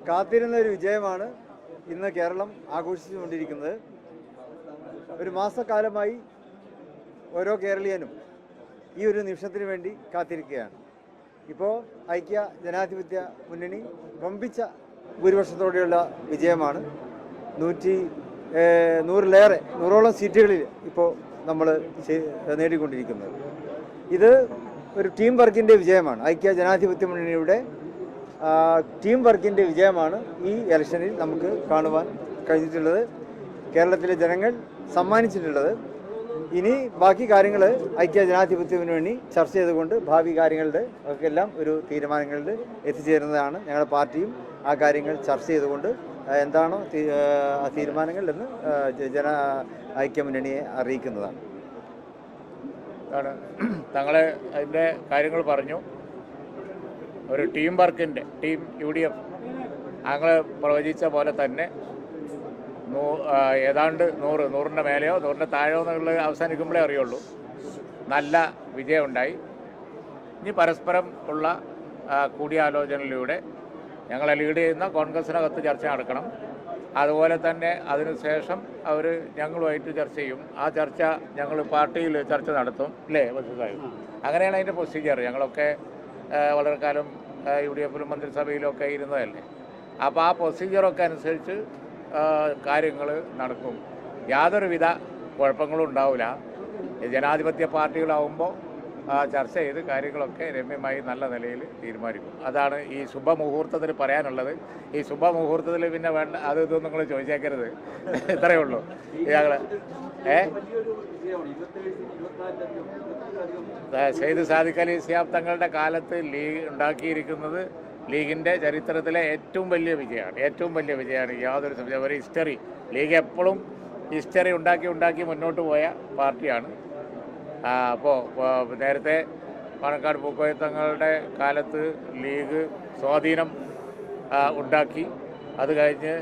കാത്തിരുന്ന ഒരു വിജയമാണ് ഇന്ന് കേരളം ആഘോഷിച്ചുകൊണ്ടിരിക്കുന്നത്. ഒരു മാസക്കാലമായി ഓരോ കേരളീയനും ഈ ഒരു നിമിഷത്തിന് വേണ്ടി കാത്തിരിക്കുകയാണ്. ഇപ്പോൾ ഐക്യ ജനാധിപത്യ മുന്നണി വമ്പിച്ച ഭൂരിപക്ഷത്തോടെയുള്ള വിജയമാണ്. 100ഓളം സീറ്റുകളിൽ ഇപ്പോൾ നമ്മൾ നേടിക്കൊണ്ടിരിക്കുന്നത്. ഇത് ഒരു ടീം വർക്കിൻ്റെ വിജയമാണ്. ഐക്യ ജനാധിപത്യ മുന്നണിയുടെ ടീം വർക്കിൻ്റെ വിജയമാണ് ഈ ഇലക്ഷനിൽ നമുക്ക് കാണുവാൻ കഴിഞ്ഞിട്ടുള്ളത്, കേരളത്തിലെ ജനങ്ങൾ സമ്മാനിച്ചിട്ടുള്ളത്. ഇനി ബാക്കി കാര്യങ്ങൾ ഐക്യ ജനാധിപത്യ മുന്നണി ചർച്ച ചെയ്തുകൊണ്ട് ഭാവി കാര്യങ്ങളുടെ എല്ലാം ഒരു തീരുമാനങ്ങളിൽ എത്തിച്ചേരുന്നതാണ്. ഞങ്ങളുടെ പാർട്ടിയും ആ കാര്യങ്ങൾ ചർച്ച ചെയ്തുകൊണ്ട് എന്താണോ തീരുമാനങ്ങൾ എന്ന് ഐക്യമുന്നണിയെ അറിയിക്കുന്നതാണ്. തങ്ങൾ അതിൻ്റെ കാര്യങ്ങൾ പറഞ്ഞു. ഒരു ടീം വർക്കിൻ്റെ ടീം UDF ഞങ്ങൾ പ്രവചിച്ച പോലെ തന്നെ ഏതാണ്ട് 100ൻ്റെ മേലെയോ 100ൻ്റെ താഴെയോ എന്നുള്ളത് അവസാനിക്കുമ്പോഴേ അറിയുള്ളൂ. നല്ല വിജയമുണ്ടായി. ഇനി പരസ്പരം ഉള്ള കൂടിയാലോചനയിലൂടെ ഞങ്ങളെ ലീഡ് ചെയ്യുന്ന കോൺഗ്രസിനകത്ത് ചർച്ച നടക്കണം. അതുപോലെ തന്നെ അതിനുശേഷം അവർ ഞങ്ങളുമായിട്ട് ചർച്ച ചെയ്യും. ആ ചർച്ച ഞങ്ങൾ പാർട്ടിയിൽ ചർച്ച നടത്തും, അല്ലേ മനസ്സിലായും? അങ്ങനെയാണ് അതിൻ്റെ പ്രൊസീജിയർ. ഞങ്ങളൊക്കെ വളരെ കാലം UDFിലും മന്ത്രിസഭയിലും ഒക്കെ ഇരുന്നതല്ലേ. അപ്പോൾ ആ പ്രൊസീജിയറൊക്കെ അനുസരിച്ച് കാര്യങ്ങൾ നടക്കും. യാതൊരുവിധ കുഴപ്പങ്ങളും ഉണ്ടാവില്ല. ജനാധിപത്യ പാർട്ടികളാവുമ്പോൾ ചർച്ച ചെയ്ത് കാര്യങ്ങളൊക്കെ രമ്യമായി നല്ല നിലയിൽ തീരുമാനിക്കും. അതാണ് ഈ ശുഭമുഹൂർത്തത്തിൽ പറയാനുള്ളത്. ഈ ശുഭമുഹൂർത്തത്തിൽ പിന്നെ വേണ്ട അത് ഇതൊന്നും നിങ്ങൾ ചോദിച്ചേക്കരുത്, ഇത്രയേ ഉള്ളൂ. ഞങ്ങൾ സെയ്ദ് സാദിഖ് അലി ശിഹാബ് തങ്ങളുടെ കാലത്ത് ലീഗ് ഉണ്ടാക്കിയിരിക്കുന്നത് ലീഗിൻ്റെ ചരിത്രത്തിലെ ഏറ്റവും വലിയ വിജയമാണ്. യാതൊരു സംശയം. ഒരു ഹിസ്റ്ററി, ലീഗ് എപ്പോഴും ഹിസ്റ്ററി ഉണ്ടാക്കി മുന്നോട്ട് പോയ പാർട്ടിയാണ്. അപ്പോൾ നേരത്തെ പാണക്കാട് പൂക്കോയ തങ്ങളുടെ കാലത്ത് ലീഗ് സ്വാധീനം ഉണ്ടാക്കി. അത് കഴിഞ്ഞ്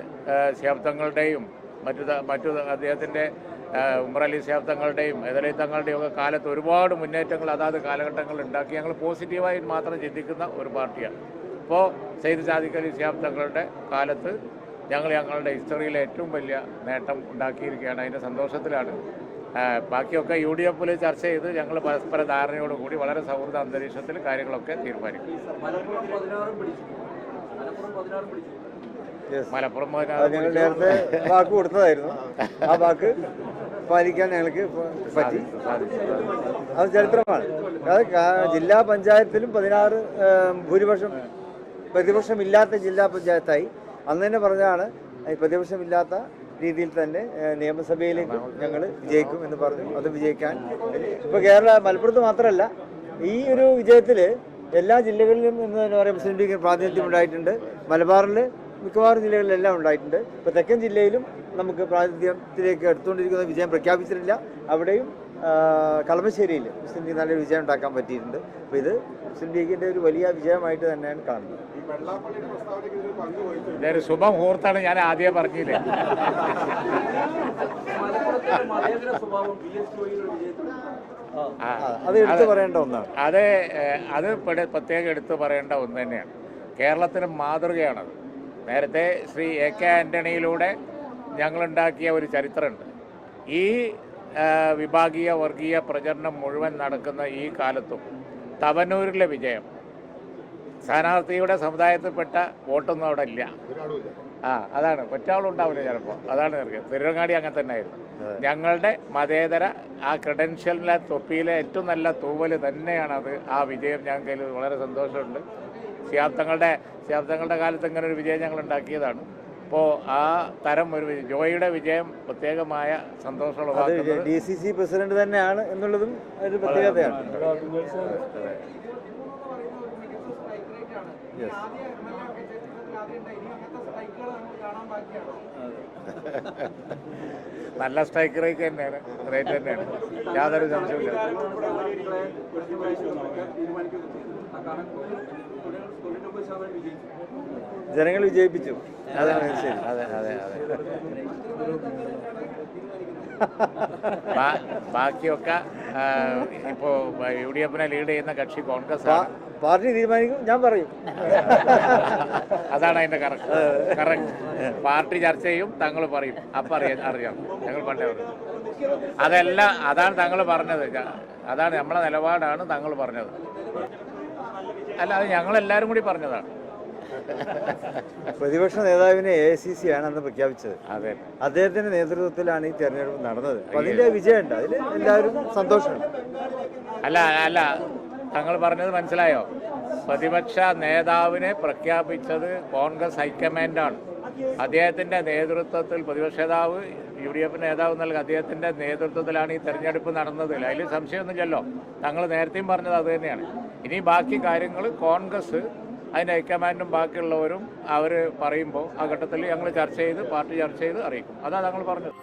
ശിഹാബ് തങ്ങളുടെയും മറ്റു അദ്ദേഹത്തിൻ്റെ ഉമർ അലി ശിഹാബ് തങ്ങളുടെയും എതലി തങ്ങളുടെയും ഒക്കെ കാലത്ത് ഒരുപാട് മുന്നേറ്റങ്ങൾ അതാത് കാലഘട്ടങ്ങളിൽ ഉണ്ടാക്കി. ഞങ്ങൾ പോസിറ്റീവായി മാത്രം ചിന്തിക്കുന്ന ഒരു പാർട്ടിയാണ്. ഇപ്പോൾ സെയ്ദ് സാദിഖ് അലി ശിഹാബ് തങ്ങളുടെ കാലത്ത് ഞങ്ങളുടെ ഹിസ്റ്ററിയിലെ ഏറ്റവും വലിയ നേട്ടം ഉണ്ടാക്കിയിരിക്കുകയാണ്. അതിൻ്റെ സന്തോഷത്തിലാണ്. ബാക്കിയൊക്കെ UDFിൽ ചർച്ച ചെയ്ത് ഞങ്ങൾ പരസ്പര ധാരണയോടുകൂടി വളരെ സൗഹൃദ അന്തരീക്ഷത്തിൽ കാര്യങ്ങളൊക്കെ തീരുമാനിക്കും. മലപ്പുറം ഞങ്ങൾ നേരത്തെ വാക്ക് കൊടുത്തതായിരുന്നു. ആ വാക്ക് പാലിക്കാൻ ഞങ്ങൾക്ക് പറ്റി. അത് ചരിത്രമാണ്. അത് ജില്ലാ പഞ്ചായത്തിലും 16 പ്രതിപക്ഷമില്ലാത്ത ജില്ലാ പഞ്ചായത്തായി. അന്ന് തന്നെ പറഞ്ഞതാണ് പ്രതിപക്ഷമില്ലാത്ത രീതിയിൽ തന്നെ നിയമസഭയിലേക്ക് ഞങ്ങൾ വിജയിക്കും എന്ന് പറഞ്ഞു. അത് വിജയിക്കാൻ ഇപ്പോൾ മലപ്പുറത്ത് മാത്രമല്ല, ഈ ഒരു വിജയത്തിൽ എല്ലാ ജില്ലകളിലും എന്ന് പറയുമ്പോൾ മുസ്ലിം ലീഗ് പ്രാതിനിധ്യം ഉണ്ടായിട്ടുണ്ട്. മലബാറിൽ മിക്കവാറും ജില്ലകളിലെല്ലാം ഉണ്ടായിട്ടുണ്ട്. ഇപ്പോൾ തെക്കൻ ജില്ലയിലും നമുക്ക് പ്രാതിനിധ്യത്തിലേക്ക് എടുത്തുകൊണ്ടിരിക്കുന്ന വിജയം പ്രഖ്യാപിച്ചിട്ടില്ല. അവിടെയും കളമശ്ശേരിയിൽ മുസ്ലിം ലീഗ് നല്ലൊരു വിജയം ഉണ്ടാക്കാൻ പറ്റിയിട്ടുണ്ട്. അപ്പോൾ ഇത് മുസ്ലിം ലീഗിൻ്റെ ഒരു വലിയ വിജയമായിട്ട് തന്നെയാണ് കാണുന്നത്. ഇതൊരു ശുഭമുഹൂർത്താണ്. ഞാൻ ആദ്യമേ പറഞ്ഞില്ലേ. അത് എടുത്തു പറയേണ്ട ഒന്നാണ്. അത് പ്രത്യേകം എടുത്തു പറയേണ്ട ഒന്ന് തന്നെയാണ്. കേരളത്തിന് മാതൃകയാണത്. നേരത്തെ ശ്രീ AK ആൻ്റണിയിലൂടെ ഞങ്ങളുണ്ടാക്കിയ ഒരു ചരിത്രമുണ്ട്. ഈ വിഭാഗീയ വർഗീയ പ്രചരണം മുഴുവൻ നടക്കുന്ന ഈ കാലത്തും തവനൂരിലെ വിജയം, സ്ഥാനാർത്ഥിയുടെ സമുദായത്തിൽപ്പെട്ട വോട്ടൊന്നും അവിടെ ഇല്ല. അതാണ് ഒറ്റാളുണ്ടാവില്ല ചിലപ്പോൾ. അതാണ് തിരുവങ്ങാടി അങ്ങനെ തന്നെ ആയിരുന്നു. ഞങ്ങളുടെ മതേതര ആ ക്രെഡൻഷ്യലിലെ തൊപ്പിയിലെ ഏറ്റവും നല്ല തൂവൽ തന്നെയാണത്. ആ വിജയം ഞങ്ങൾക്ക് വളരെ സന്തോഷമുണ്ട്. ശിഹാബ് തങ്ങളുടെ കാലത്ത് ഇങ്ങനെ ഒരു വിജയം ഞങ്ങൾ ഉണ്ടാക്കിയതാണ്. അപ്പോൾ ആ തരം ഒരു ജോയിയുടെ വിജയം പ്രത്യേകമായ സന്തോഷമുള്ളതാണ്. DCC പ്രസിഡന്റ് തന്നെയാണ് എന്നുള്ളതും ഒരു പ്രത്യേകതയാണ്. നല്ല സ്ട്രൈക്ക് റേറ്റ് തന്നെയാണ്, യാതൊരു സംശയമില്ല. ജനങ്ങൾ വിജയിപ്പിച്ചു. അതാണ് ശരി. അതെ. ബാക്കിയൊക്കെ ഇപ്പോൾ UDFിനെ ലീഡ് ചെയ്യുന്ന കക്ഷി കോൺഗ്രസ് ആണ്. പാർട്ടി തീരുമാനിക്കും, ഞാൻ പറയും. അതാണ് അതിൻ്റെ കറക്റ്റ്. പാർട്ടി ചർച്ച ചെയ്യും, തങ്ങൾ പറയും. അപ്പം അറിയാം ഞങ്ങൾ പണ്ടേ പറയും. അതാണ് തങ്ങൾ പറഞ്ഞത്. അതാണ് നമ്മളെ നിലപാടാണ് തങ്ങൾ പറഞ്ഞത്. അല്ല, അത് ഞങ്ങളെല്ലാവരും കൂടി പറഞ്ഞതാണ്. പ്രതിപക്ഷ നേതാവിനെ AICC ആണ് അന്ന് പ്രഖ്യാപിച്ചത്. അതെ, അദ്ദേഹത്തിന്റെ നേതൃത്വത്തിലാണ് ഈ തെരഞ്ഞെടുപ്പ് നടന്നത്. അപ്പൊ അതിന്റെ വിജയമുണ്ട്, അതിൽ എല്ലാവരും സന്തോഷമുണ്ട്. അല്ല തങ്ങൾ പറഞ്ഞത് മനസ്സിലായോ? പ്രതിപക്ഷ നേതാവിനെ പ്രഖ്യാപിച്ചത് കോൺഗ്രസ് ഹൈക്കമാൻഡാണ്. അദ്ദേഹത്തിൻ്റെ നേതൃത്വത്തിൽ പ്രതിപക്ഷ നേതാവ് UDF നേതാവ് നൽകി അദ്ദേഹത്തിൻ്റെ നേതൃത്വത്തിലാണ് ഈ തെരഞ്ഞെടുപ്പ് നടന്നത്. അതിൽ സംശയമൊന്നുമില്ലല്ലോ. തങ്ങൾ നേരത്തെയും പറഞ്ഞത് അത് തന്നെയാണ്. ഇനി ബാക്കി കാര്യങ്ങൾ കോൺഗ്രസ് അതിൻ്റെ ഹൈക്കമാൻഡും ബാക്കിയുള്ളവരും അവർ പറയുമ്പോൾ ആ ഘട്ടത്തിൽ ഞങ്ങൾ പാർട്ടി ചർച്ച ചെയ്ത് അറിയിക്കും. അതാണ് തങ്ങൾ പറഞ്ഞത്.